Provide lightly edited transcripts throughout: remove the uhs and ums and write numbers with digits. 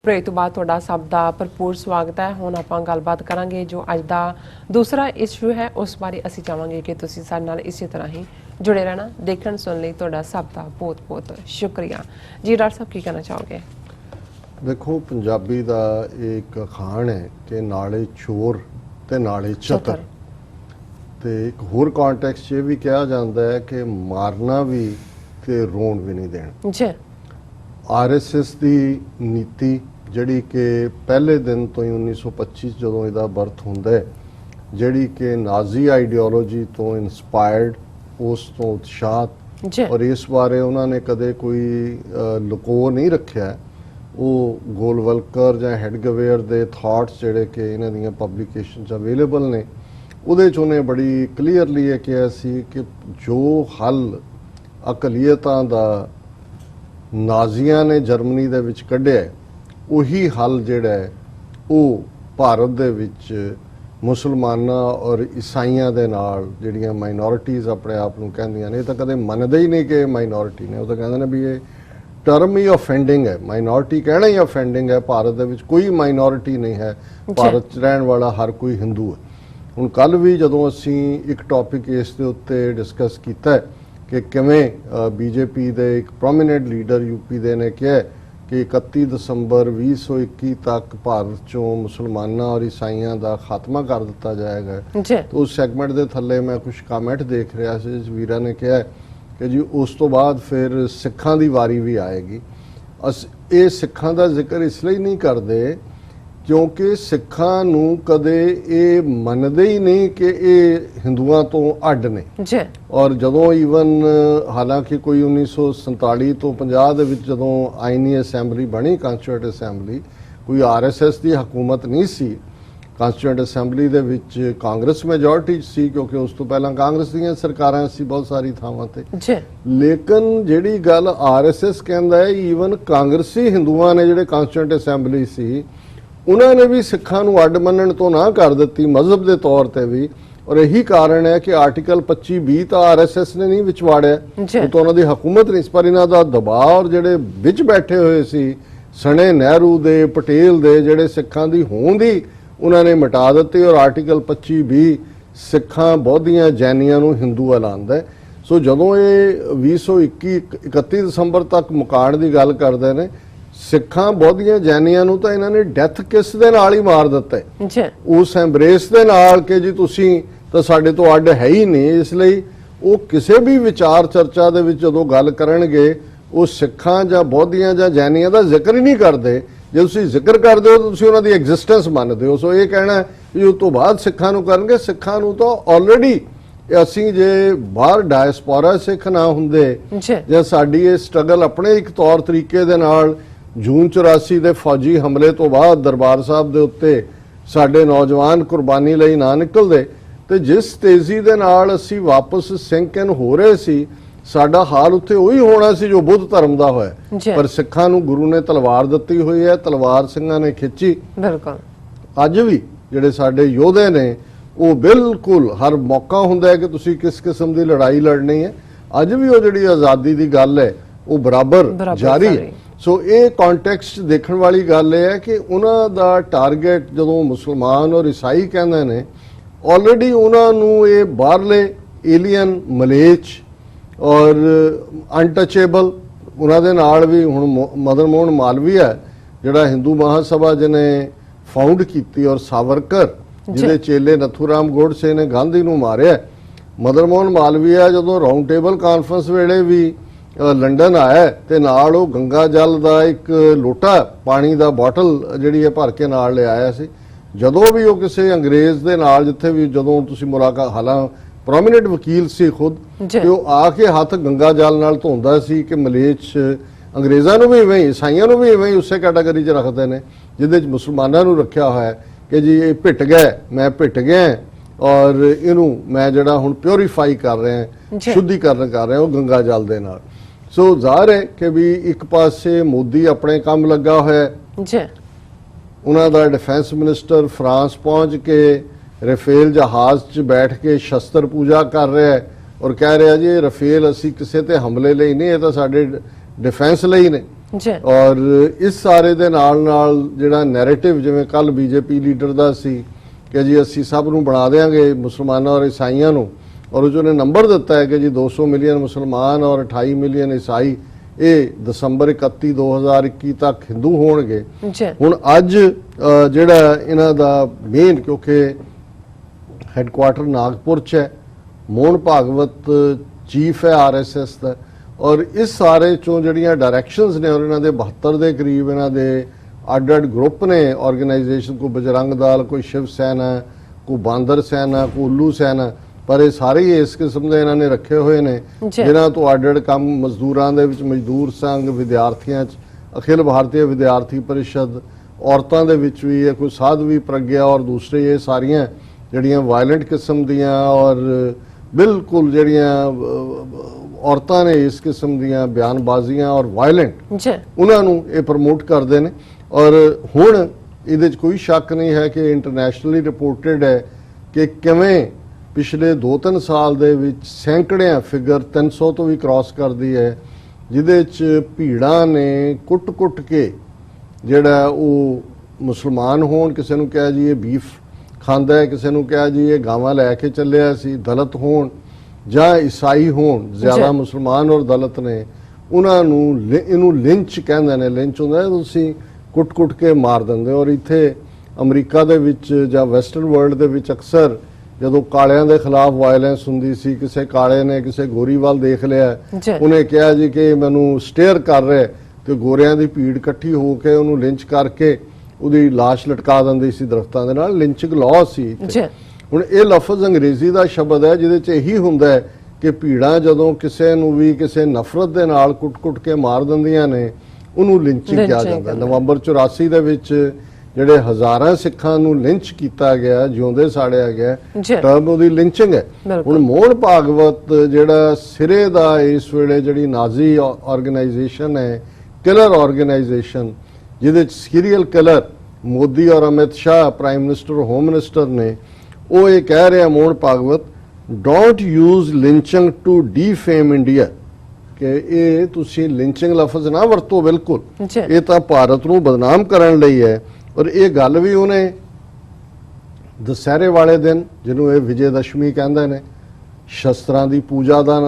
Break तो बाद तुहाडा सब दा भरपूर स्वागत है। हुण आपां गलबात करांगे जो अज दा दूसरा इशू है उस बारे असीं चाहांगे कि तुसीं साडे नाल इसी तरह ही जुड़े रहना। देखण सुन लई तुहाडा सब दा बहुत बहुत शुक्रिया जी। डॉक्टर साहब की कहना चाहोगे? देखो, पंजाबी दा एक अखाण है कि नाले चोर ते नाले चतर, ते एक होर कॉन्टैक्स्ट ये भी कहा जाता है कि मारना भी ते रोण भी नहीं देना जी। RSS की नीति जिहड़ी कि पहले दिन तो ही 1925 जदों इहदा बर्थ हुंदा है, जिहड़ी कि नाजी आइडियोलॉजी तो इंस्पायर्ड, उस तो उत्साहित, और इस बारे उन्होंने कदे कोई लुको नहीं रखा। वो गोलवलकर या हेडगवेयर दे थॉट्स जिहड़े कि इन्हां दीयां पब्लिकेशनस अवेलेबल ने, उहदे च उन्हें बड़ी क्लीयरली यह कहा सी कि जो हल अकलीयतां दा नाजियां ने जर्मनी दे विच कढ़िया उही हल जिहड़ा है वो भारत दे विच मुसलमानां और ईसाइयां दे नाल जिहड़ियां माइनॉरिटीज़ अपने आप नूं कहंदियां ने, तो कदे मनदे ही नहीं कि माइनॉरिटी ने। वो तो कहंदे ने भी ये टर्म ही ऑफेंडिंग है, माइनॉरिटी कहना ही ऑफेंडिंग है। भारत दे विच कोई माइनॉरिटी नहीं है, भारत च रहण वाला हर कोई हिंदू है। हुण कल भी जदों असीं एक टॉपिक इस दे उत्ते डिस्कस कीता है कि किवें बीजेपी दे एक प्रोमिनेंट लीडर यूपी दे ने कहा कि 31 दसंबर 2021 तक भारत चों मुसलमानां और ईसाइयां दा खात्मा कर दिता जाएगा। तो उस सैगमेंट दे थल्ले मैं कुछ कमेंट देख रहा सी, जिस वीरा ने कहा कि जी उस तो बाद फिर सिखां दी वारी भी आएगी। ये सिखां दा जिक्र इसलिए नहीं करते क्योंकि सिखां नूं कदे ये मनदे ही नहीं कि ये हिंदुआं तो अड ने। और जदों ईवन हालांकि कोई 1947 तो 50 दे विच जदों आईनी असैंबली बनी, कॉन्स्टिट्यूएंट असैंबली, कोई RSS की हुकूमत नहीं सी। कॉन्स्टिट्यूएंट असैंबली दे विच कांग्रेस मेजोरिटी सी, क्योंकि उस तो पहला कांग्रेस दीयां सरकारां सी बहुत सारी थावां ते। लेकिन जिहड़ी गल RSS कहंदा है, ईवन कांग्रेसी हिंदुआं ने जिहड़े कॉन्स्टिट्यूएंट असैंबली सी उन्होंने भी सिखां नूं अड मनण तो ना कर दित्ती मजहब के तौर पर भी। और यही कारण है कि आर्टिकल 25-20 तो RSS ने नहीं विच वाड़िया, तो उन्होंने हुकूमत नहीं, पर इन्हां दा दबाव और जिहड़े विच बैठे हुए सी सने नेहरू दे पटेल दे जिहड़े सिखां दी होंद ही उन्होंने मिटा दित्ती। और आर्टिकल 25-20 सिखां बौद्धियां जैनियां नूं हिंदू ऐलानदा है। सो जदों ये 2021 31 दसंबर तक मुकाण की गल करते हैं, सिखां बौद्धियां जैनियां नूं तां इन्हां ने डैथ किस दे नाल ही मार दिता है, उस एम्बरेस दे नाल कि जी तुसीं तां साडे तो अड है ही नहीं। इसलिए वो किसी भी विचार चर्चा दे विच जदों गल करनगे वो सिखां जां बौद्धियां जां जैनियां दा जिक्र ही नहीं करते। जे तुसीं जिक्र करदे हो तो तुसीं उन्हां दी एग्जिस्टेंस मनदे हो। सो ये कहना कि उस तो बाद सिखां नूं करनगे, सिखां नूं तां ऑलरेडी असीं जे बाहर डायस्पोरा सिख ना हुंदे जां साडी ये स्ट्रगल अपने एक तौर तरीके दे नाल जून 84 के फौजी हमले तो बाद दरबार साहब के उत्ते साडे नौजवान कुर्बानी लई ना निकलते, तो जिस तेजी दे नाल असीं वापस सिंक इन हो रहे सी, साडा हाल उत्थे उही होना सी जो बुद्ध धर्म दा होया। पर सिखां नूं गुरु ने तलवार दित्ती हुई है, तलवार सिंघां ने खिंची। बिल्कुल अज भी जिहड़े साडे योधे ने वो बिल्कुल हर मौका हुंदा है कि तुसीं किस किस्म की लड़ाई लड़नी है, अज भी वो जिहड़ी आज़ादी की गल है वो बराबर जारी है। सो ये कॉन्टैक्स्ट देखने वाली गल है कि उन्हां दा टारगेट जदों मुसलमान और ईसाई कहंदे ने, ऑलरेडी उन्हां नूं ये बाहरले एलियन मलेच और अनटचेबल उन्हां दे नाल भी हुण मदन मोहन मालवीया जिहड़ा हिंदू महासभा जिने फाउंड कीती और सावरकर जिहदे चेले नथूराम गोडसे ने गांधी नूं मारिया, मदन मोहन मालवीया जदों राउंड टेबल कॉन्फ्रेंस वेले भी लंडन आया तो नाल वो गंगा जल का एक लोटा पानी का बॉटल जिहड़ी है भर के नाल ले आया सी। जदों भी वो किसी अंग्रेज़ दे नाल जिथे भी जदों तुसीं मुलाकात, हालां प्रोमिनेंट वकील सी खुद, तो आके हाथ गंगा जल नाल धोंदा सी कि मलेच अंग्रेज़ां नूं भी इवें ही ईसाइयां नूं भी इवें ही उसे कैटागरी च रखते हैं जिहदे च मुसलमानां नूं रखिया होया है कि जी ये भिट गया, मैं भिट गया और इनू मैं जिहड़ा हुण प्योरीफाई कर रहा, शुद्धिकरण कर रहा वो गंगा जल दे नाल। सो ज़ाहिर है कि भी एक पासे मोदी अपने काम लगा होया, उन्हां दा डिफेंस मिनिस्टर फ्रांस पहुँच के रफेल जहाज़ च बैठ के शस्त्र पूजा कर रहा है और कह रहा जी रफेल असी किसी ते हमले लई नहीं, ये तो साडे डिफेंस लई ने। ਜੀ ਔਰ ਇਸ ਸਾਰੇ ਦੇ ਨਾਲ ਜਿਹੜਾ ਨੈਰੇਟਿਵ ਜਿਵੇਂ ਕੱਲ ਬੀਜੇਪੀ ਲੀਡਰ ਦਾ ਸੀ ਕਿ ਜੀ ਅਸੀਂ ਸਭ ਨੂੰ ਬਣਾ ਦੇਾਂਗੇ ਮੁਸਲਮਾਨਾਂ ਔਰ ਈਸਾਈਆਂ ਨੂੰ, ਔਰ ਉਹ ਨੇ ਨੰਬਰ ਦਿੱਤਾ ਹੈ ਕਿ ਜੀ 200 ਮਿਲੀਅਨ ਮੁਸਲਮਾਨ ਔਰ 28 ਮਿਲੀਅਨ ਈਸਾਈ ਇਹ ਦਸੰਬਰ 31 2021 ਤੱਕ ਹਿੰਦੂ ਹੋਣਗੇ। ਹੁਣ ਅੱਜ ਜਿਹੜਾ ਇਹਨਾਂ ਦਾ ਮੇਨ, ਕਿਉਂਕਿ ਹੈੱਡਕੁਆਟਰ ਨਾਗਪੁਰ 'ਚ ਹੈ, ਮੋਹਨ ਭਾਗਵਤ ਚੀਫ ਹੈ RSS ਦਾ, ਔਰ ਇਸ ਸਾਰੇ ਚੋਂ ਜਿਹੜੀਆਂ ਡਾਇਰੈਕਸ਼ਨਸ ਨੇ ਔਰ ਇਹਨਾਂ ਦੇ 72 ਦੇ ਕਰੀਬ ਇਹਨਾਂ ਦੇ ਅੱਡ-ਅੱਡ ਗਰੁੱਪ ਨੇ ਆਰਗੇਨਾਈਜੇਸ਼ਨ, ਕੋਈ ਬਜਰੰਗ ਦਲ, ਕੋਈ ਸ਼ਿਵ ਸੈਨਾ, ਕੋਈ ਬਾਂਦਰ ਸੈਨਾ, ਕੋਈ ਉੱਲੂ ਸੈਨਾ, ਪਰ ਇਹ ਸਾਰੇ ਹੀ ਇਸ ਕਿਸਮ ਦੇ ਇਹਨਾਂ ਨੇ ਰੱਖੇ ਹੋਏ ਨੇ ਜਿਨ੍ਹਾਂ ਤੋਂ ਅੱਡ-ਅੱਡ ਕੰਮ ਮਜ਼ਦੂਰਾਂ ਦੇ ਵਿੱਚ ਮਜ਼ਦੂਰ ਸੰਘ, ਵਿਦਿਆਰਥੀਆਂ 'ਚ ਅਖਿਲ ਭਾਰਤੀ ਵਿਦਿਆਰਥੀ ਪਰਿਸ਼ਦ, ਔਰਤਾਂ ਦੇ ਵਿੱਚ ਵੀ ਹੈ ਕੋਈ ਸਾਧਵੀ ਪ੍ਰਗਿਆ, ਔਰ ਦੂਸਰੇ ਇਹ ਸਾਰੀਆਂ ਜਿਹੜੀਆਂ ਵਾਇਲੈਂਟ ਕਿਸਮ ਦੀਆਂ ਔਰ ਬਿਲਕੁਲ ਜਿਹੜੀਆਂ ਔਰਤਾਂ ਨੇ ਇਸ ਕਿਸਮ ਦੀਆਂ ਬਿਆਨਬਾਜ਼ੀਆਂ ਔਰ ਵਾਇਲੈਂਟ, ਉਹਨਾਂ ਨੂੰ ਇਹ ਪ੍ਰਮੋਟ ਕਰਦੇ ਨੇ। ਔਰ ਹੁਣ ਇਹਦੇ 'ਚ ਕੋਈ ਸ਼ੱਕ ਨਹੀਂ ਹੈ ਕਿ ਇੰਟਰਨੈਸ਼ਨਲੀ ਰਿਪੋਰਟਡ ਹੈ ਕਿ ਕਿਵੇਂ ਪਿਛਲੇ 2-3 ਸਾਲ ਦੇ ਵਿੱਚ ਸੈਂਕੜਿਆਂ ਫਿਗਰ 300 ਤੋਂ ਵੀ ਕ੍ਰਾਸ ਕਰਦੀ ਹੈ, ਜਿਹਦੇ 'ਚ ਭੀੜਾਂ ਨੇ ਕੁੱਟ-ਕੁੱਟ ਕੇ ਜਿਹੜਾ ਉਹ ਮੁਸਲਮਾਨ ਹੋਣ, ਕਿਸੇ ਨੂੰ ਕਿਹਾ ਜੀ ਇਹ ਬੀਫ ਖਾਂਦਾ ਹੈ, ਕਿਸੇ ਨੂੰ ਕਿਹਾ ਜੀ ਇਹ ਗਾਵਾਂ ਲੈ ਕੇ ਚੱਲਿਆ ਸੀ, ਦਲਿਤ ਹੋਣ ਜਾਂ ਈਸਾਈ ਹੋਣ, ਜ਼ਿਆਦਾ ਮੁਸਲਮਾਨ ਔਰ ਦਲਿਤ ਨੇ, ਉਹਨਾਂ ਨੂੰ ਇਹਨੂੰ ਲਿੰਚ ਕਹਿੰਦੇ ਨੇ। ਲਿੰਚ ਹੁੰਦਾ ਤੁਸੀਂ ਕੁੱਟ-ਕੁੱਟ ਕੇ ਮਾਰ ਦਿੰਦੇ। ਔਰ ਇੱਥੇ ਅਮਰੀਕਾ ਦੇ ਵਿੱਚ ਜਾਂ ਵੈਸਟਰਨ ਵਰਲਡ ਦੇ ਵਿੱਚ ਅਕਸਰ ਜਦੋਂ ਕਾਲਿਆਂ ਦੇ ਖਿਲਾਫ ਵਾਇਲੈਂਸ ਹੁੰਦੀ ਸੀ, ਕਿਸੇ ਕਾਲੇ ਨੇ ਕਿਸੇ ਗੋਰੀ ਵੱਲ ਦੇਖ ਲਿਆ, ਉਹਨੇ ਕਿਹਾ ਜੀ ਕਿ ਮੈਨੂੰ ਸਟੇਅਰ ਕਰ ਰਿਹਾ, ਤੇ ਗੋਰਿਆਂ ਦੀ ਭੀੜ ਇਕੱਠੀ ਹੋ ਕੇ ਉਹਨੂੰ ਲਿੰਚ ਕਰਕੇ ਉਹਦੀ ਲਾਸ਼ ਲਟਕਾ ਦਿੰਦੀ ਸੀ ਦਰਖਤਾਂ ਦੇ ਨਾਲ। ਲਿੰਚਿੰਗ ਲਾਅ ਸੀ। ਹੁਣ ਇਹ ਲਫ਼ਜ਼ ਅੰਗਰੇਜ਼ੀ ਦਾ ਸ਼ਬਦ ਹੈ ਜਿਹਦੇ 'ਚ ਇਹੀ ਹੁੰਦਾ ਹੈ ਕਿ ਭੀੜਾਂ ਜਦੋਂ ਕਿਸੇ ਨੂੰ ਵੀ ਕਿਸੇ ਨਫ਼ਰਤ ਦੇ ਨਾਲ ਕੁੱਟ-ਕੁੱਟ ਕੇ ਮਾਰ ਦਿੰਦੀਆਂ ਨੇ, ਉਹਨੂੰ ਲਿੰਚਿੰਗ ਕਿਹਾ ਜਾਂਦਾ। ਨਵੰਬਰ 84 ਦੇ ਵਿੱਚ ਜਿਹੜੇ ਹਜ਼ਾਰਾਂ ਸਿੱਖਾਂ ਨੂੰ ਲਿੰਚ ਕੀਤਾ ਗਿਆ, ਜਿਉਂਦੇ ਸਾੜਿਆ ਗਿਆ, ਟਰਮ ਉਹਦੀ ਲਿੰਚਿੰਗ ਹੈ। ਹੁਣ ਮੋਹਨ ਭਾਗਵਤ ਜਿਹੜਾ ਸਿਰੇ ਦਾ ਇਸ ਵੇਲੇ ਜਿਹੜੀ ਨਾਜ਼ੀ ਆਰਗੇਨਾਈਜੇਸ਼ਨ ਹੈ, ਕਿਲਰ ਆਰਗੇਨਾਈਜੇਸ਼ਨ, ਜਿਹਦੇ 'ਚ ਸੀਰੀਅਲ ਕਿਲਰ ਮੋਦੀ ਔਰ Amit Shah prime minister home minister ਨੇ, ਉਹ ਇਹ ਕਹਿ ਰਿਹਾ Mohan Bhagwat, don't use lynching to defame India, ਕਿ ਇਹ ਤੁਸੀਂ ਲਿੰਚਿੰਗ ਲਫ਼ਜ਼ ਨਾ ਵਰਤੋ ਬਿਲਕੁਲ, ਇਹ ਤਾਂ ਭਾਰਤ ਨੂੰ ਬਦਨਾਮ ਕਰਨ ਲਈ ਹੈ। ਔਰ ਇਹ ਗੱਲ ਵੀ ਉਹਨੇ ਦੁਸਹਿਰੇ ਵਾਲੇ ਦਿਨ, ਜਿਹਨੂੰ ਇਹ ਵਿਜੇ ਦਸ਼ਮੀ ਕਹਿੰਦੇ ਨੇ, ਸ਼ਸਤਰਾਂ ਦੀ ਪੂਜਾ ਦਾ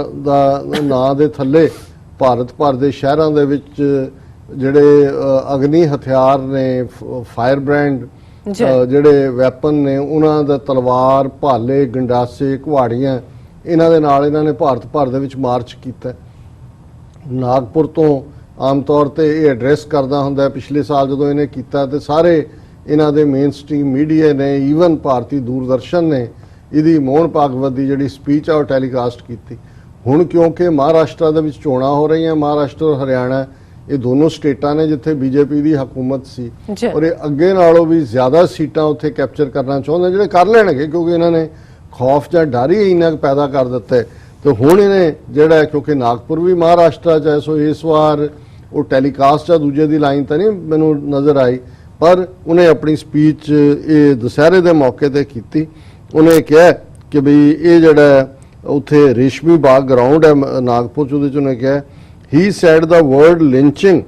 ਨਾਂ ਦੇ ਥੱਲੇ ਭਾਰਤ ਭਰ ਦੇ ਸ਼ਹਿਰਾਂ ਦੇ ਵਿੱਚ ਜਿਹੜੇ ਅਗਨੀ ਹਥਿਆਰ ਨੇ, ਫਾਇਰ ਬ੍ਰੈਂਡ ਜਿਹੜੇ ਵੈਪਨ ਨੇ, ਉਹਨਾਂ ਦਾ ਤਲਵਾਰ, ਭਾਲੇ, ਗੰਡਾਸੇ, ਕੁਹਾੜੀਆਂ, ਇਹਨਾਂ ਦੇ ਨਾਲ ਇਹਨਾਂ ਨੇ ਭਾਰਤ ਭਰ ਦੇ ਵਿੱਚ ਮਾਰਚ ਕੀਤਾ। ਨਾਗਪੁਰ ਤੋਂ ਆਮ ਤੌਰ ਤੇ ਇਹ ਐਡਰੈਸ ਕਰਦਾ ਹੁੰਦਾ। ਪਿਛਲੇ ਸਾਲ ਜਦੋਂ ਇਹਨੇ ਕੀਤਾ ਤੇ ਸਾਰੇ ਇਹਨਾਂ ਦੇ ਮੇਨ ਸਟ੍ਰੀਮ ਮੀਡੀਆ ਨੇ, ਈਵਨ ਭਾਰਤੀ ਦੂਰਦਰਸ਼ਨ ਨੇ ਇਹਦੀ ਮੋਹਨ ਭਾਗਵਤ ਦੀ ਜਿਹੜੀ ਸਪੀਚ ਆ ਉਹ ਟੈਲੀਕਾਸਟ ਕੀਤੀ। ਹੁਣ ਕਿਉਂਕਿ ਮਹਾਰਾਸ਼ਟਰ ਦੇ ਵਿੱਚ ਚੋਣਾਂ ਹੋ ਰਹੀਆਂ, ਮਹਾਰਾਸ਼ਟਰ ਔਰ ਹਰਿਆਣਾ ਇਹ ਦੋਨੋਂ ਸਟੇਟਾਂ ਨੇ ਜਿੱਥੇ ਬੀਜੇਪੀ ਦੀ ਹਕੂਮਤ ਸੀ, ਔਰ ਇਹ ਅੱਗੇ ਨਾਲੋਂ ਵੀ ਜ਼ਿਆਦਾ ਸੀਟਾਂ ਉੱਥੇ ਕੈਪਚਰ ਕਰਨਾ ਚਾਹੁੰਦੇ, ਜਿਹੜੇ ਕਰ ਲੈਣਗੇ, ਕਿਉਂਕਿ ਇਹਨਾਂ ਨੇ ਖੌਫ ਜਾਂ ਡਰ ਹੀ ਇੰਨਾ ਪੈਦਾ ਕਰ ਦਿੱਤਾ। ਤੇ ਹੁਣ ਇਹਨੇ ਜਿਹੜਾ, ਕਿਉਂਕਿ ਨਾਗਪੁਰ ਵੀ ਮਹਾਰਾਸ਼ਟਰ 'ਚ ਹੈ, ਸੋ ਇਸ ਵਾਰ ਉਹ ਟੈਲੀਕਾਸਟ ਆ, ਦੂਜੇ ਦੀ ਲਾਈਨ ਤਾਂ ਨਹੀਂ ਮੈਨੂੰ ਨਜ਼ਰ ਆਈ, ਪਰ ਉਹਨੇ ਆਪਣੀ ਸਪੀਚ ਇਹ ਦੁਸਹਿਰੇ ਦੇ ਮੌਕੇ ਤੇ ਕੀਤੀ। ਉਹਨੇ ਕਿਹਾ ਕਿ ਬਈ ਇਹ ਜਿਹੜਾ ਉੱਥੇ ਰੇਸ਼ਮੀ ਬਾਗ ਗਰਾਊਂਡ ਹੈ ਨਾਗਪੁਰ 'ਚ, ਉਹਦੇ 'ਚ ਉਹਨੇ ਕਿਹਾ, he said the word lynching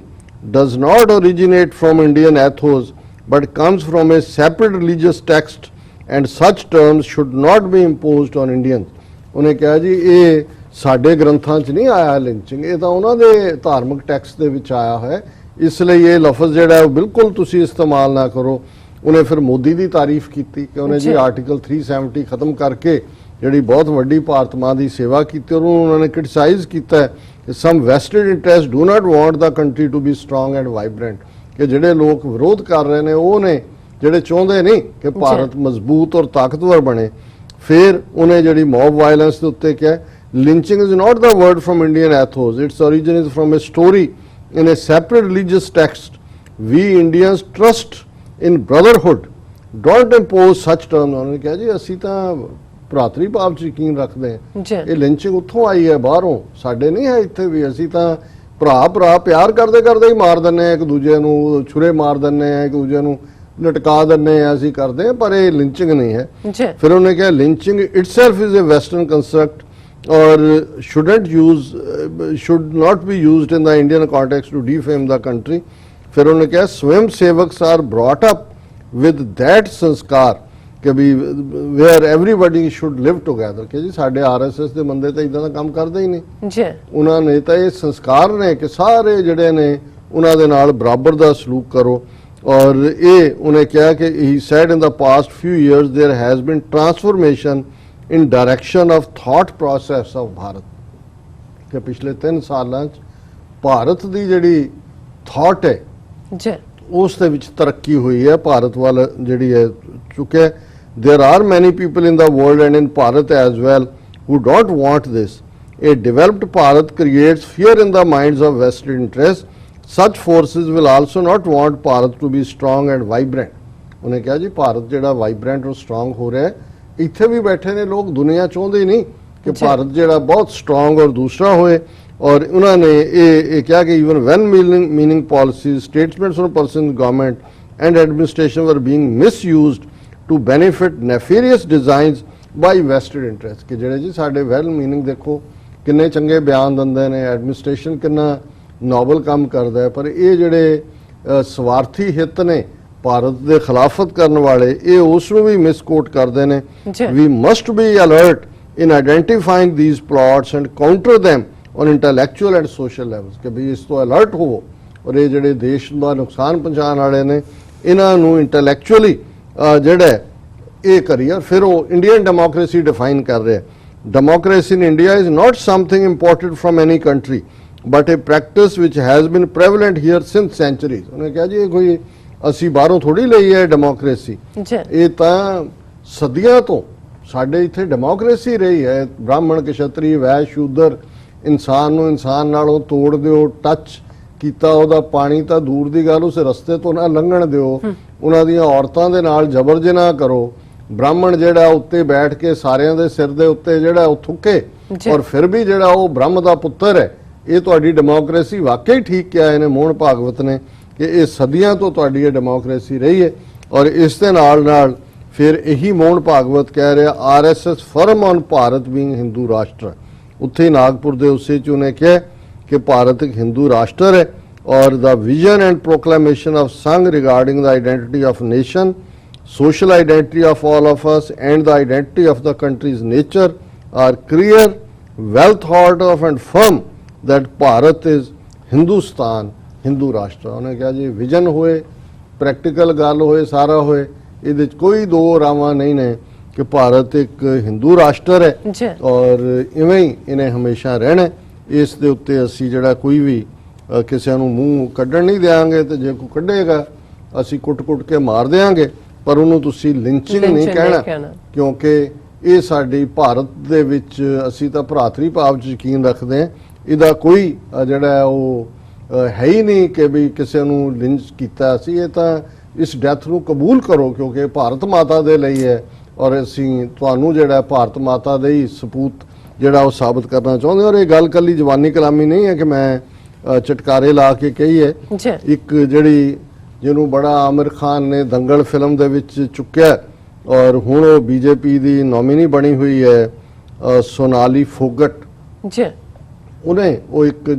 does not originate from Indian ethos but comes from a separate religious text and such terms should not be imposed on Indians। ਉਹਨੇ ਕਿਹਾ ਜੀ ਇਹ ਸਾਡੇ ਗ੍ਰੰਥਾਂ 'ਚ ਨਹੀਂ ਆਇਆ ਲਿੰਚਿੰਗ, ਇਹ ਤਾਂ ਉਹਨਾਂ ਦੇ ਧਾਰਮਿਕ ਟੈਕਸਟ ਦੇ ਵਿੱਚ ਆਇਆ ਹੈ, ਇਸ ਲਈ ਇਹ ਲਫ਼ਜ਼ ਜਿਹੜਾ ਉਹ ਬਿਲਕੁਲ ਤੁਸੀਂ ਇਸਤੇਮਾਲ ਨਾ ਕਰੋ। ਉਹਨੇ ਫਿਰ ਮੋਦੀ ਦੀ ਤਾਰੀਫ ਕੀਤੀ ਕਿ ਉਹਨੇ ਜੀ ਆਰਟੀਕਲ 370 ਖਤਮ ਕਰਕੇ ਜਿਹੜੀ ਬਹੁਤ ਵੱਡੀ ਭਾਰਤ ਮਾਂ ਦੀ ਸੇਵਾ ਕੀਤੀ, ਔਰ ਉਹਨਾਂ ਨੇ ਕ੍ਰਿਟਿਸਾਈਜ਼ ਕੀਤਾ ਕਿ some vested interest do not want the country to be strong and vibrant, ਕਿ ਜਿਹੜੇ ਲੋਕ ਵਿਰੋਧ ਕਰ ਰਹੇ ਨੇ ਉਹ ਨੇ ਜਿਹੜੇ ਚਾਹੁੰਦੇ ਨਹੀਂ ਕਿ ਭਾਰਤ ਮਜ਼ਬੂਤ ਔਰ ਤਾਕਤਵਰ ਬਣੇ। ਫਿਰ ਉਹਨੇ ਜਿਹੜੀ ਮੌਬ ਵਾਇਲੈਂਸ ਦੇ ਉੱਤੇ ਕਿਹਾ, lynching is not the word from Indian ethos, it's origin is from a story in a separate religious text. We Indians trust in brotherhood, don't impose such terms। ਉਹਨੇ ਕਿਹਾ ਜੀ ਅਸੀਂ ਤਾਂ ਭਰਾਤਰੀ ਭਾਵ 'ਚ ਯਕੀਨ ਰੱਖਦੇ ਹਾਂ, ਇਹ ਲਿੰਚਿੰਗ ਉੱਥੋਂ ਆਈ ਹੈ ਬਾਹਰੋਂ, ਸਾਡੇ ਨਹੀਂ ਹੈ ਇੱਥੇ ਵੀ। ਅਸੀਂ ਤਾਂ ਭਰਾ ਪਿਆਰ ਕਰਦੇ ਕਰਦੇ ਹੀ ਮਾਰ ਦਿੰਦੇ ਆ, ਇੱਕ ਦੂਜੇ ਨੂੰ ਛੁਰੇ ਮਾਰ ਦਿੰਦੇ ਆ, ਇੱਕ ਦੂਜੇ ਨੂੰ ਲਟਕਾ ਦਿੰਦੇ ਆ, ਅਸੀਂ ਕਰਦੇ ਆ, ਪਰ ਇਹ ਲਿੰਚਿੰਗ ਨਹੀਂ ਹੈ। ਫਿਰ ਉਹਨੇ ਕਿਹਾ lynching itself is a western construct or should not be used in the Indian context to defame the country. फिर उन्होंने कहा swayamsevaks are brought up with that संस्कार कि भी where everybody should live together कि जी साढ़े RSS ਦੇ ਬੰਦੇ ਤਾਂ ਇਦਾਂ ਦਾ ਕੰਮ ਕਰਦੇ ਹੀ ਨਹੀਂ ਜੀ ਉਹਨਾਂ ਨੇ ਤਾਂ ਇਹ ਸੰਸਕਾਰ ਨੇ ਕਿ ਸਾਰੇ ਜਿਹੜੇ ਨੇ ਉਹਨਾਂ ਦੇ ਨਾਲ ਬਰਾਬਰ ਦਾ ਸਲੂਕ ਕਰੋ ਔਰ ਇਹ ਉਹਨੇ ਕਿਹਾ ਕਿ he said in the past few years there has been transformation in direction of thought process of Bharat ਕਿ ਪਿਛਲੇ 3 ਸਾਲਾਂ 'ਚ ਭਾਰਤ ਦੀ ਜਿਹੜੀ ਥਾਟ ਹੈ ਜੀ ਉਸ ਦੇ ਵਿੱਚ ਤਰੱਕੀ ਹੋਈ ਹੈ ਭਾਰਤ ਵੱਲ ਜਿਹੜੀ ਹੈ ਚੁੱਕਿਆ there are many people in the world and in Bharat as well who don't want this. A developed Bharat creates fear in the minds of vested interests. Such forces will also not want Bharat to be strong and vibrant. ਉਹਨੇ ਕਿਹਾ ਜੀ ਭਾਰਤ ਜਿਹੜਾ vibrant ਔਰ strong ਹੋ ਰਿਹਾ ਹੈ ਇੱਥੇ ਵੀ ਬੈਠੇ ਨੇ ਲੋਕ ਦੁਨੀਆ ਚਾਹੁੰਦੇ ਹੀ ਨਹੀਂ ਕਿ ਭਾਰਤ ਜਿਹੜਾ ਬਹੁਤ ਸਟਰੋਂਗ ਔਰ ਦੂਸਰਾ ਹੋਏ ਔਰ ਉਹਨਾਂ ਨੇ ਇਹ ਕਿਹਾ ਕਿ even when meaning policies, statements from persons, government and administration were being misused to benefit nefarious designs by vested interests ਕਿ ਜਿਹੜੇ ਜੀ ਸਾਡੇ ਵੈਲ ਮੀਨਿੰਗ ਦੇਖੋ ਕਿੰਨੇ ਚੰਗੇ ਬਿਆਨ ਦਿੰਦੇ ਨੇ ਐਡਮਿਨਿਸਟ੍ਰੇਸ਼ਨ ਕਿੰਨਾ ਨੋਬਲ ਕੰਮ ਕਰਦਾ ਹੈ ਪਰ ਇਹ ਜਿਹੜੇ ਸਵਾਰਥੀ ਹਿੱਤ ਨੇ ਭਾਰਤ ਦੇ ਖਿਲਾਫਤ ਕਰਨ ਵਾਲੇ ਇਹ ਉਸ ਨੂੰ ਵੀ ਮਿਸਕੋਟ ਕਰਦੇ ਨੇ we must be alert in identifying these plots and counter them on intellectual and social levels ਕਿ ਵੀ ਇਸ ਤੋਂ ਅਲਰਟ ਹੋਵੋ ਔਰ ਇਹ ਜਿਹੜੇ ਦੇਸ਼ ਦਾ ਨੁਕਸਾਨ ਪਹੁੰਚਾਉਣ ਵਾਲੇ ਨੇ ਇਹਨਾਂ ਨੂੰ ਇੰਟੈਲੈਕਚੁਅਲੀ ਜਿਹੜਾ ਇਹ ਕਰੀਏ ਫਿਰ ਉਹ ਇੰਡੀਅਨ ਡੈਮੋਕ੍ਰੇਸੀ ਡਿਫਾਈਨ ਕਰ ਰਿਹਾ democracy in India is not something imported from any country but a practice which has been prevalent here since centuries ਉਹਨੇ ਕਿਹਾ ਜੀ ਇਹ ਕੋਈ ਅਸੀਂ ਬਾਹਰੋਂ ਥੋੜੀ ਲਈ ਹੈ ਡੈਮੋਕ੍ਰੇਸੀ ਇਹ ਤਾਂ ਸਦੀਆਂ ਤੋਂ ਸਾਡੇ ਇੱਥੇ ਡੈਮੋਕ੍ਰੇਸੀ ਰਹੀ ਹੈ ਬ੍ਰਾਹਮਣ ਕਸ਼ਤਰੀ ਵੈਸ਼ ਸ਼ੂਦਰ ਇਨਸਾਨ ਨੂੰ ਇਨਸਾਨ ਨਾਲੋਂ ਤੋੜ ਦਿਓ ਟੱਚ ਕੀਤਾ ਉਹਦਾ ਪਾਣੀ ਤਾਂ ਦੂਰ ਦੀ ਗੱਲ ਉਸ ਰਸਤੇ ਤੋਂ ਨਾ ਲੰਘਣ ਦਿਓ ਉਹਨਾਂ ਦੀਆਂ ਔਰਤਾਂ ਦੇ ਨਾਲ ਜ਼ਬਰ ਜਨਾਹ ਕਰੋ ਬ੍ਰਾਹਮਣ ਜਿਹੜਾ ਉੱਤੇ ਬੈਠ ਕੇ ਸਾਰਿਆਂ ਦੇ ਸਿਰ ਦੇ ਉੱਤੇ ਜਿਹੜਾ ਉਹ ਥੁੱਕੇ ਔਰ ਫਿਰ ਵੀ ਜਿਹੜਾ ਉਹ ਬ੍ਰਹਮ ਦਾ ਪੁੱਤਰ ਹੈ ਇਹ ਤੁਹਾਡੀ ਡੈਮੋਕ੍ਰੇਸੀ ਵਾਕਈ ਠੀਕ ਕਿਹਾ ਇਹਨੇ ਮੋਹਨ ਭਾਗਵਤ ਨੇ ਕਿ ਇਹ ਸਦੀਆਂ ਤੋਂ ਤੁਹਾਡੀ ਇਹ ਡੈਮੋਕ੍ਰੇਸੀ ਰਹੀ ਹੈ ਔਰ ਇਸ ਦੇ ਨਾਲ ਨਾਲ ਫਿਰ ਇਹੀ ਮੋਹਨ ਭਾਗਵਤ ਕਹਿ ਰਿਹਾ RSS firm on Bharat being Hindu Rashtra ਉੱਥੇ ਨਾਗਪੁਰ ਦੇ ਉਸੇ ਚ ਉਹਨੇ ਕਿਹਾ कि भारत एक हिंदू राष्ट्र है और the vision and proclamation of Sangh regarding the identity of nation, social identity of all of us and the identity of the country's nature are clear, well thought of and firm that Bharat is Hindustan, Hindu Rashtra. उन्हें क्या जी vision हुए practical गल होए सारा होए ये कोई दो रावां नहीं ने कि भारत एक हिंदू राष्ट्र है और इवें ही इन्हें हमेशा रहना ਇਸ ਦੇ ਉੱਤੇ ਅਸੀਂ ਜਿਹੜਾ ਕੋਈ ਵੀ ਕਿਸੇ ਨੂੰ ਮੂੰਹ ਕੱਢਣ ਨਹੀਂ ਦੇਵਾਂਗੇ ਤੇ ਜੇ ਕੋਈ ਕੱਢੇਗਾ ਅਸੀਂ ਕੁੱਟ-ਕੁੱਟ ਕੇ ਮਾਰ ਦੇਵਾਂਗੇ ਪਰ ਉਹਨੂੰ ਤੁਸੀਂ ਲਿੰਚਿੰਗ ਨਹੀਂ ਕਹਿਣਾ ਕਿਉਂਕਿ ਇਹ ਸਾਡੀ ਭਾਰਤ ਦੇ ਵਿੱਚ ਅਸੀਂ ਤਾਂ ਭਰਾਤਰੀ ਭਾਵ 'ਚ ਯਕੀਨ ਰੱਖਦੇ ਹਾਂ ਇਹਦਾ ਕੋਈ ਜਿਹੜਾ ਉਹ ਹੈ ਹੀ ਨਹੀਂ ਕਿ ਵੀ ਕਿਸੇ ਨੂੰ ਲਿੰਚ ਕੀਤਾ ਅਸੀਂ ਇਹ ਤਾਂ ਇਸ ਡੈਥ ਨੂੰ ਕਬੂਲ ਕਰੋ ਕਿਉਂਕਿ ਭਾਰਤ ਮਾਤਾ ਦੇ ਲਈ ਹੈ ਔਰ ਅਸੀਂ ਤੁਹਾਨੂੰ ਜਿਹੜਾ ਭਾਰਤ ਮਾਤਾ ਦੇ ਹੀ ਸਪੂਤ ਜਿਹੜਾ ਉਹ ਸਾਬਤ ਕਰਨਾ ਚਾਹੁੰਦੇ ਔਰ ਇਹ ਗੱਲ ਕੱਲੀ ਜਵਾਨੀ ਕਲਾਮੀ ਨਹੀਂ ਹੈ ਕਿ ਮੈਂ ਚਟਕਾਰੇ ਲਾ ਕੇ ਕਹੀ ਹੈ ਇੱਕ ਜਿਹੜੀ ਜਿਹਨੂੰ ਬੜਾ ਆਮਿਰ ਖਾਨ ਨੇ ਦੰਗਲ ਫਿਲਮ ਦੇ ਵਿੱਚ ਚੁੱਕਿਆ ਔਰ ਹੁਣ ਉਹ BJP ਦੀ ਨੋਮੀਨੀ ਬਣੀ ਹੋਈ ਹੈ ਸੋਨਾਲੀ ਫੋਗਟ ਉਹਨੇ ਉਹ ਇੱਕ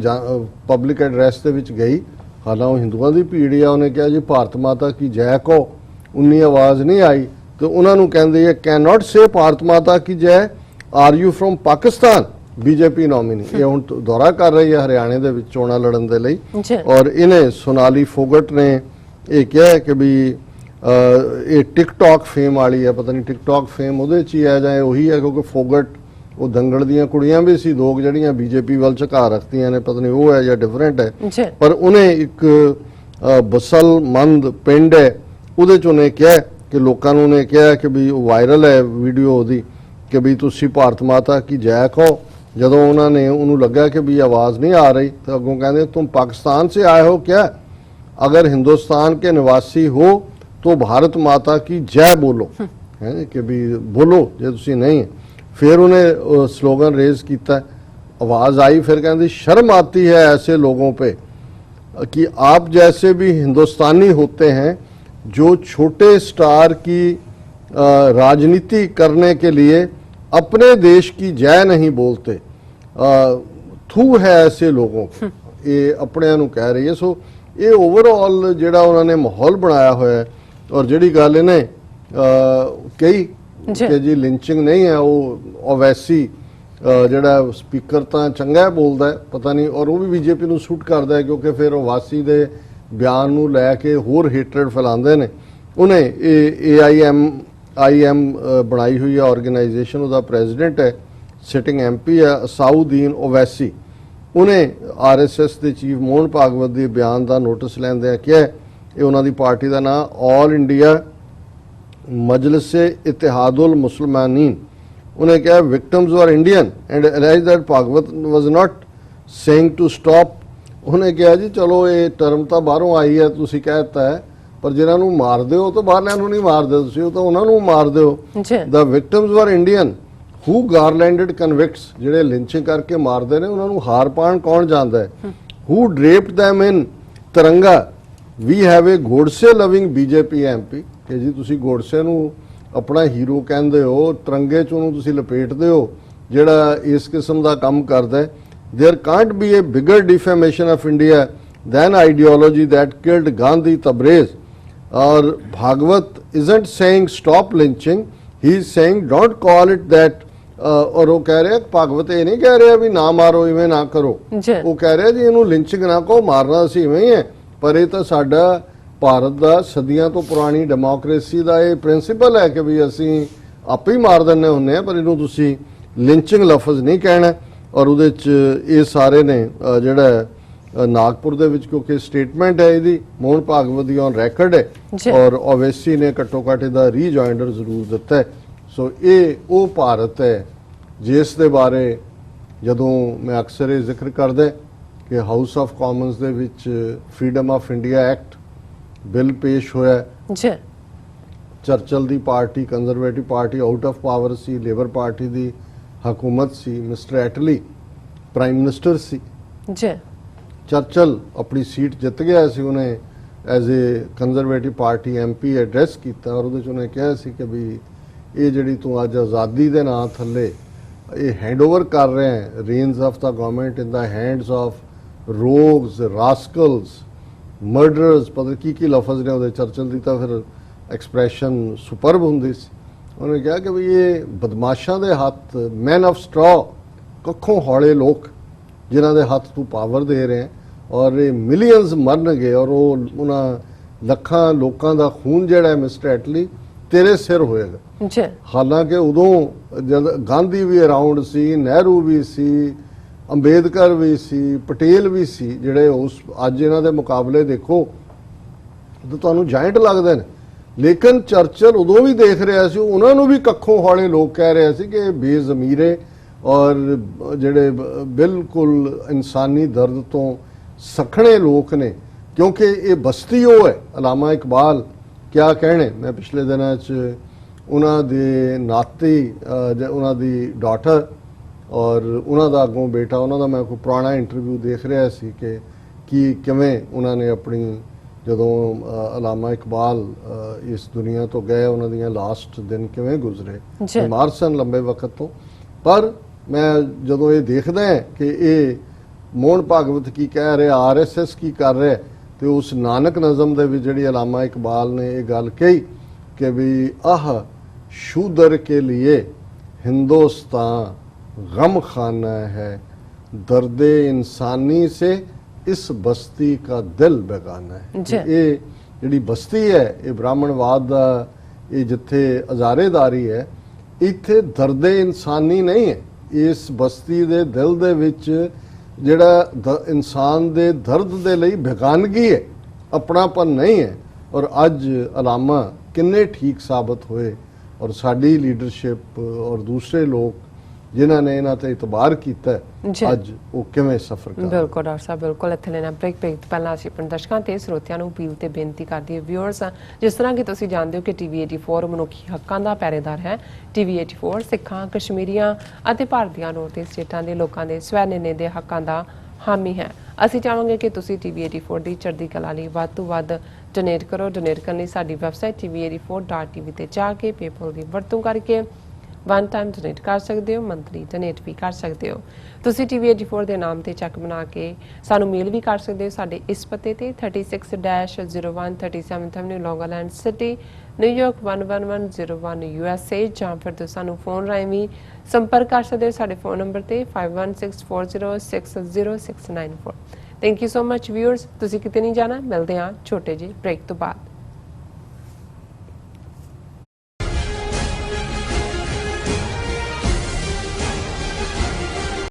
ਪਬਲਿਕ ਐਡਰੈਸ ਦੇ ਵਿੱਚ ਗਈ ਹਾਲਾਂ ਉਹ ਹਿੰਦੂਆਂ ਦੀ ਭੀੜ ਆ ਉਹਨੇ ਕਿਹਾ ਜੀ ਭਾਰਤ ਮਾਤਾ ਕੀ ਜੈ ਕਹੋ ਉਨੀ ਆਵਾਜ਼ ਨਹੀਂ ਆਈ ਤੇ ਉਹਨਾਂ ਨੂੰ ਕਹਿੰਦੇ ਇਹ ਕੈਨ ਨਾਟ ਸੇ ਭਾਰਤ ਮਾਤਾ ਕੀ ਜੈ are you from Pakistan BJP nominee ਇਹ ਹੁਣ ਦੌਰਾ ਕਰ ਰਹੀ ਹੈ ਹਰਿਆਣੇ ਦੇ ਵਿੱਚ ਚੋਣਾਂ ਲੜਨ ਦੇ ਲਈ ਔਰ ਇਹਨੇ ਸੋਨਾਲੀ ਫੋਗਟ ਨੇ ਇਹ ਕਿਹਾ ਕਿ ਵੀ ਇਹ ਟਿਕਟੌਕ ਫੇਮ ਵਾਲੀ ਹੈ ਪਤਾ ਨਹੀਂ ਟਿਕਟੌਕ ਫੇਮ ਉਹਦੇ 'ਚ ਹੀ ਹੈ ਜਾਂ ਉਹੀ ਹੈ ਕਿਉਂਕਿ ਫੋਗਟ ਉਹ ਦੰਗਲ ਦੀਆਂ ਕੁੜੀਆਂ ਵੀ ਸੀ ਦੋ ਜਿਹੜੀਆਂ BJP ਵੱਲ ਝੁਕਾ ਰੱਖਦੀਆਂ ਨੇ ਪਤਾ ਨਹੀਂ ਉਹ ਹੈ ਜਾਂ ਡਿਫਰੈਂਟ ਹੈ ਪਰ ਉਹਨੇ ਇੱਕ ਬਸਲਮੰਦ ਪਿੰਡ ਹੈ ਉਹਦੇ 'ਚ ਉਹਨੇ ਕਿਹਾ ਕਿ ਲੋਕਾਂ ਨੂੰ ਉਹਨੇ ਕਿਹਾ ਕਿ ਵੀ ਉਹ ਵਾਇਰਲ ਹੈ ਵੀਡੀਓ ਉਹਦੀ कि भी तुसी भारत माता की जय कहो जदों उन्होंने उन्होंने लगा कि भी आवाज़ नहीं आ रही तो अगों कहते तुम पाकिस्तान से आए हो क्या अगर हिंदुस्तान के निवासी हो तो भारत माता की जय बोलो है कि भी बोलो जे तुसी नहीं फिर उन्हें स्लोगन रेज किया आवाज़ आई फिर कहती शर्म आती है ऐसे लोगों पे कि आप जैसे भी हिंदुस्तानी होते हैं जो छोटे स्टार की राजनीति करने के लिए अपने देश की जय नहीं बोलते, थू है ऐसे लोगों को, ये अपने ਨੂੰ ਕਹਿ ਰਹੀ ਹੈ। ਸੋ ਇਹ ਓਵਰਆਲ ਜਿਹੜਾ ਉਹਨਾਂ ਨੇ ਮਾਹੌਲ ਬਣਾਇਆ ਹੋਇਆ ਹੈ। ਔਰ ਜਿਹੜੀ ਗੱਲ ਇਹਨੇ ਕਹੀ ਕਿ ਜੀ ਲਿੰਚਿੰਗ ਨਹੀਂ ਹੈ, ਉਹ ਓਵੈਸੀ ਜਿਹੜਾ ਸਪੀਕਰ ਤਾਂ ਚੰਗਾ ਬੋਲਦਾ ਹੈ, ਪਤਾ ਨਹੀਂ, ਔਰ ਉਹ ਵੀ ਬੀਜੇਪੀ ਨੂੰ ਸੂਟ ਕਰਦਾ ਹੈ ਕਿਉਂਕਿ ਫਿਰ ਓਵਾਸੀ ਦੇ ਬਿਆਨ ਨੂੰ ਲੈ ਕੇ ਹੋਰ ਹੇਟਰਡ ਫੈਲਾਉਂਦੇ ਨੇ। ਉਹਨੇ ਇਹ AIM ਬਣਾਈ ਹੋਈ ਹੈ ਆਰਗੇਨਾਈਜੇਸ਼ਨ, ਉਹਦਾ ਪ੍ਰੈਜ਼ੀਡੈਂਟ ਹੈ, ਸਿਟਿੰਗ MP ਹੈ ਅਸਾਉਦੀਨ ਓਵੈਸੀ। ਉਹਨੇ RSS ਦੇ ਚੀਫ ਮੋਹਨ ਭਾਗਵਤ ਦੇ ਬਿਆਨ ਦਾ ਨੋਟਿਸ ਲੈਂਦਿਆਂ ਕਿਹਾ, ਇਹ ਉਹਨਾਂ ਦੀ ਪਾਰਟੀ ਦਾ ਨਾਂ ਆਲ ਇੰਡੀਆ ਮਜਲਿਸ ਇਤਿਹਾਦੁਲ ਮੁਸਲਮਾਨੀਨ। ਉਹਨੇ ਕਿਹਾ victims were Indian and allies that Bhagwat was not saying to stop. ਉਹਨੇ ਕਿਹਾ ਜੀ ਚਲੋ ਇਹ ਟਰਮ ਤਾਂ ਬਾਹਰੋਂ ਆਈ ਹੈ, ਤੁਸੀਂ ਕਹਿ ਦਿੱਤਾ ਹੈ, ਪਰ ਜਿਹਨਾਂ ਨੂੰ ਮਾਰਦੇ ਹੋ ਤਾਂ ਬਾਹਰਲਿਆਂ ਨੂੰ ਨਹੀਂ ਮਾਰਦੇ ਤੁਸੀਂ, ਉਹ ਤਾਂ ਉਹਨਾਂ ਨੂੰ ਮਾਰਦੇ ਹੋ। ਦਾ ਵਿਕਟਮਸ ਵਰ ਇੰਡੀਅਨ ਹੂ ਗਾਰਲੈਂਡਡ ਕਨਵਿਕਟਸ, ਜਿਹੜੇ ਲਿੰਚਿੰਗ ਕਰਕੇ ਮਾਰਦੇ ਨੇ ਉਹਨਾਂ ਨੂੰ ਹਾਰ ਪਾਣ ਕੌਣ ਜਾਣਦਾ ਹੈ। ਹੂ ਡਰੇਪਡ them in ਤਿਰੰਗਾ, ਵੀ have a Godse loving BJP MP, ਕਿ ਜੀ ਤੁਸੀਂ ਗੋਡਸੇ ਨੂੰ ਆਪਣਾ ਹੀਰੋ ਕਹਿੰਦੇ ਹੋ, ਤਿਰੰਗੇ 'ਚ ਉਹਨੂੰ ਤੁਸੀਂ ਲਪੇਟਦੇ ਹੋ ਜਿਹੜਾ ਇਸ ਕਿਸਮ ਦਾ ਕੰਮ ਕਰਦਾ ਹੈ। There can't be a bigger defamation of India than ideology that killed Gandhi, Tabriz. Or Bhagwat isn't saying stop lynching, he is saying don't call it that. ਔਰ ਉਹ ਕਹਿ ਰਿਹਾ ਭਾਗਵਤ ਇਹ ਨਹੀਂ ਕਹਿ ਰਿਹਾ ਵੀ ਨਾ ਮਾਰੋ, ਇਵੇਂ ਨਾ ਕਰੋ, ਉਹ ਕਹਿ ਰਿਹਾ ਜੀ ਇਹਨੂੰ ਲਿੰਚਿੰਗ ਨਾ ਕਹੋ, ਮਾਰਨਾ ਅਸੀਂ ਇਵੇਂ ਹੀ ਹੈ। ਪਰ ਇਹ ਤਾਂ ਸਾਡਾ ਭਾਰਤ ਦਾ ਸਦੀਆਂ ਤੋਂ ਪੁਰਾਣੀ ਡੈਮੋਕ੍ਰੇਸੀ ਦਾ ਇਹ ਪ੍ਰਿੰਸੀਪਲ ਹੈ ਕਿ ਵੀ ਅਸੀਂ ਆਪੇ ਹੀ ਮਾਰ ਦਿੰਦੇ ਹੁੰਦੇ ਆ, ਪਰ ਇਹਨੂੰ ਤੁਸੀਂ ਲਿੰਚਿੰਗ ਲਫ਼ਜ਼ ਨਹੀਂ ਕਹਿਣਾ। ਔਰ ਉਹਦੇ 'ਚ ਇਹ ਸਾਰੇ ਨੇ ਜਿਹੜਾ ਨਾਗਪੁਰ ਦੇ ਵਿੱਚ, ਕਿਉਂਕਿ ਸਟੇਟਮੈਂਟ ਹੈ ਇਹਦੀ ਮੋਹਨ ਭਾਗਵਤ ਦੀ ਔਨ ਰੈਕਰਡ ਹੈ, ਔਰ ਓਵੈਸੀ ਨੇ ਘੱਟੋ ਘੱਟ ਇਹਦਾ ਰੀਜੁਆਇੰਡਰ ਜ਼ਰੂਰ ਦਿੱਤਾ ਹੈ। ਸੋ ਇਹ ਉਹ ਭਾਰਤ ਹੈ ਜਿਸ ਦੇ ਬਾਰੇ ਜਦੋਂ ਮੈਂ ਅਕਸਰ ਇਹ ਜ਼ਿਕਰ ਕਰਦਾ ਕਿ ਹਾਊਸ ਆਫ ਕਾਮਨਸ ਦੇ ਵਿੱਚ freedom of India act bill ਪੇਸ਼ ਹੋਇਆ ਜੀ। ਚਰਚਲ ਦੀ party, conservative party out of power C, labour party ਦੀ ਹਕੂਮਤ ਸੀ, ਮਿਸਟਰ ਐਟਲੀ ਪ੍ਰਾਈਮ ਮਿਨਿਸਟਰ ਸੀ ਜੀ। ਚਰਚਲ ਆਪਣੀ ਸੀਟ ਜਿੱਤ ਗਿਆ ਸੀ, ਉਹਨੇ as a conservative party MP address ਕੀਤਾ, ਔਰ ਉਹਦੇ 'ਚ ਉਹਨੇ ਕਿਹਾ ਸੀ ਕਿ ਵੀ ਇਹ ਜਿਹੜੀ ਤੂੰ ਅੱਜ ਆਜ਼ਾਦੀ ਦੇ ਨਾਂ ਥੱਲੇ ਇਹ ਹੈਂਡਓਵਰ ਕਰ ਰਹੇ ਹੈ, reins of the government in the hands of rogues, rascals, murderers, ਪਤਾ ਕੀ ਲਫ਼ਜ਼ ਨੇ ਉਹਦੇ। ਚਰਚਲ ਦੀ ਤਾਂ ਫਿਰ ਐਕਸਪ੍ਰੈਸ਼ਨ ਸੁਪਰਬ ਹੁੰਦੀ ਸੀ। ਉਹਨੇ ਕਿਹਾ ਕਿ ਵੀ ਇਹ ਬਦਮਾਸ਼ਾਂ ਦੇ ਹੱਥ, ਮੈਨ ਆਫ ਸਟਰਾ, ਕੱਖੋਂ ਹੌਲੇ ਲੋਕ ਜਿਨ੍ਹਾਂ ਦੇ ਹੱਥ ਤੂੰ ਪਾਵਰ ਦੇ ਰਹੇ, ਔਰ ਇਹ ਮਿਲੀਅਨਸ ਮਰਨਗੇ, ਔਰ ਉਹ ਉਹਨਾਂ ਲੱਖਾਂ ਲੋਕਾਂ ਦਾ ਖੂਨ ਜਿਹੜਾ ਮਿਸਟਰ ਐਟਲੀ ਤੇਰੇ ਸਿਰ ਹੋਏਗਾ। ਹਾਲਾਂਕਿ ਉਦੋਂ ਜਦ ਗਾਂਧੀ ਵੀ ਅਰਾਊਂਡ ਸੀ, ਨਹਿਰੂ ਵੀ ਸੀ, ਅੰਬੇਦਕਰ ਵੀ ਸੀ, ਪਟੇਲ ਵੀ ਸੀ, ਜਿਹੜੇ ਉਸ ਅੱਜ ਇਹਨਾਂ ਦੇ ਮੁਕਾਬਲੇ ਦੇਖੋ ਤਾਂ ਤੁਹਾਨੂੰ ਜਾਇੰਟ ਲੱਗਦੇ ਨੇ। ਲੇਕਿਨ ਚਰਚਲ ਉਦੋਂ ਵੀ ਦੇਖ ਰਿਹਾ ਸੀ, ਉਹਨਾਂ ਨੂੰ ਵੀ ਕੱਖੋਂ ਹੌਲੇ ਲੋਕ ਕਹਿ ਰਹੇ ਸੀ ਕਿ ਇਹ ਬੇਜ਼ਮੀਰੇ ਔਰ ਜਿਹੜੇ ਬਿਲਕੁਲ ਇਨਸਾਨੀ ਦਰਦ ਤੋਂ ਸਖਣੇ ਲੋਕ ਨੇ, ਕਿਉਂਕਿ ਇਹ ਬਸਤੀ ਉਹ ਹੈ। ਅਲਾਮਾ ਇਕਬਾਲ ਕਿਆ ਕਹਿਣੇ, ਮੈਂ ਪਿਛਲੇ ਦਿਨਾਂ 'ਚ ਉਹਨਾਂ ਦੇ ਨਾਤੀ, ਉਹਨਾਂ ਦੀ ਡਾਟਰ ਔਰ ਉਹਨਾਂ ਦਾ ਅੱਗੋਂ ਬੇਟਾ, ਉਹਨਾਂ ਦਾ ਮੈਂ ਕੋਈ ਪੁਰਾਣਾ ਇੰਟਰਵਿਊ ਦੇਖ ਰਿਹਾ ਸੀ ਕਿ ਕਿਵੇਂ ਉਹਨਾਂ ਨੇ ਆਪਣੀ, ਜਦੋਂ ਅਲਾਮਾ ਇਕਬਾਲ ਇਸ ਦੁਨੀਆ ਤੋਂ ਗਏ, ਉਹਨਾਂ ਦੀਆਂ ਲਾਸਟ ਦਿਨ ਕਿਵੇਂ ਗੁਜ਼ਰੇ, ਬਿਮਾਰ ਸਨ ਲੰਬੇ ਵਕਤ ਤੋਂ। ਪਰ ਮੈਂ ਜਦੋਂ ਇਹ ਦੇਖਦਾ ਹੈ ਕਿ ਇਹ ਮੋਹਨ ਭਾਗਵਤ ਕੀ ਕਹਿ ਰਿਹਾ, RSS ਕੀ ਕਰ ਰਿਹਾ, ਤੇ ਉਸ ਨਾਨਕ ਨਜ਼ਮ ਦੇ ਵਿੱਚ ਜਿਹੜੀ ਅਲਾਮਾ ਇਕਬਾਲ ਨੇ ਇਹ ਗੱਲ ਕਹੀ ਕਿ ਵੀ ਆਹ ਸ਼ੂਦਰ ਕੇ लिए हिंदुस्तान गम खाना है, दर्द इंसानी से इस बस्ती का दिल बेगाना है। ਇਹ ਜਿਹੜੀ ਬਸਤੀ ਹੈ, ਇਹ ਬ੍ਰਾਹਮਣਵਾਦ ਦਾ ਇਹ ਜਿੱਥੇ ਅਜ਼ਾਰੇਦਾਰੀ ਹੈ, ਇੱਥੇ ਦਰਦ ਇਨਸਾਨੀ ਨਹੀਂ ਹੈ। ਇਸ ਬਸਤੀ ਦੇ ਦਿਲ ਦੇ ਵਿੱਚ ਜਿਹੜਾ ਇਨਸਾਨ ਦੇ ਦਰਦ ਦੇ ਲਈ ਬੇਗਾਨਗੀ ਹੈ, ਆਪਣਾਪਨ ਨਹੀਂ ਹੈ। ਔਰ ਅੱਜ ਅਲਾਮਾ ਕਿੰਨੇ ਠੀਕ ਸਾਬਤ ਹੋਏ, ਔਰ ਸਾਡੀ ਲੀਡਰਸ਼ਿਪ ਔਰ ਦੂਸਰੇ ਲੋਕ ਜਿਨ੍ਹਾਂ ਨੇ ਇਹਨਾਂ ਤੇ ਇਤਬਾਰ ਕੀਤਾ, ਅੱਜ ਉਹ ਕਿਵੇਂ ਸਫਰ ਕਰ ਰਹੇ। ਬਿਲਕੁਲ ਡਾਕਟਰ ਸਾਹਿਬ, ਬਿਲਕੁਲ। ਇੱਥੇ ਲੈਣਾ ਬ੍ਰੇਕ ਪਹਿਲਾਂ ਅਸੀਂ ਆਪਣੇ ਦਰਸ਼ਕਾਂ ਤੇ ਸਰੋਤਿਆਂ ਨੂੰ ਅਪੀਲ ਤੇ ਬੇਨਤੀ ਕਰਦੀ ਹੈ, ਵਿਊਅਰਸ, ਜਿਸ ਤਰ੍ਹਾਂ ਕਿ ਤੁਸੀਂ ਜਾਣਦੇ ਹੋ ਕਿ TV84 ਮਨੁੱਖੀ ਹੱਕਾਂ ਦਾ ਪਹਿਰੇਦਾਰ ਹੈ। TV84 ਸਿੱਖਾਂ, ਕਸ਼ਮੀਰੀਆਂ ਅਤੇ ਭਾਰਤੀਆਂ ਨੂੰ ਤੇ ਸਟੇਟਾਂ ਦੇ ਲੋਕਾਂ ਦੇ ਸਵੈ ਨਿਰਣੇ ਦੇ ਹੱਕਾਂ ਦਾ ਹਾਮੀ ਹੈ। ਅਸੀਂ ਚਾਹਾਂਗੇ ਕਿ ਤੁਸੀਂ TV84 ਦੀ ਚੜ੍ਹਦੀ ਕਲਾ ਲਈ ਵੱਧ ਤੋਂ ਵੱਧ ਡੋਨੇਟ ਕਰੋ। ਡੋਨੇਟ ਕਰਨ ਲਈ ਸਾਡੀ ਵੈਬਸਾਈਟ TV84.tv ਤੇ ਜਾ ਕੇ ਪੇਪਲ ਦੀ ਵਰਤੋਂ ਕਰਕੇ ਵਨ ਟਾਈਮ ਡੋਨੇਟ ਕਰ ਸਕਦੇ ਹੋ, ਮੰਥਲੀ ਡੋਨੇਟ ਵੀ ਕਰ ਸਕਦੇ ਹੋ। ਤੁਸੀਂ TV84 ਦੇ ਨਾਮ ਤੇ ਚੈੱਕ ਬਣਾ ਕੇ ਸਾਨੂੰ ਮੇਲ ਵੀ ਕਰ ਸਕਦੇ ਹੋ ਸਾਡੇ ਇਸ ਪਤੇ ਤੇ 36-01 37th Avenue, Long Island City, New York 11101 USA, ਜਾਂ ਫਿਰ ਤੁਸੀਂ ਸਾਨੂੰ ਫੋਨ ਰਾਹੀਂ ਵੀ ਸੰਪਰਕ ਕਰ ਸਕਦੇ ਹੋ ਸਾਡੇ ਫੋਨ ਨੰਬਰ ਤੇ 5164060694। Thank you so much viewers, ਤੁਸੀਂ ਕਿਤੇ ਨਹੀਂ ਜਾਣਾ, ਮਿਲਦੇ ਹਾਂ ਛੋਟੇ ਜਿਹੇ ਬ੍ਰੇਕ ਤੋਂ ਬਾਅਦ।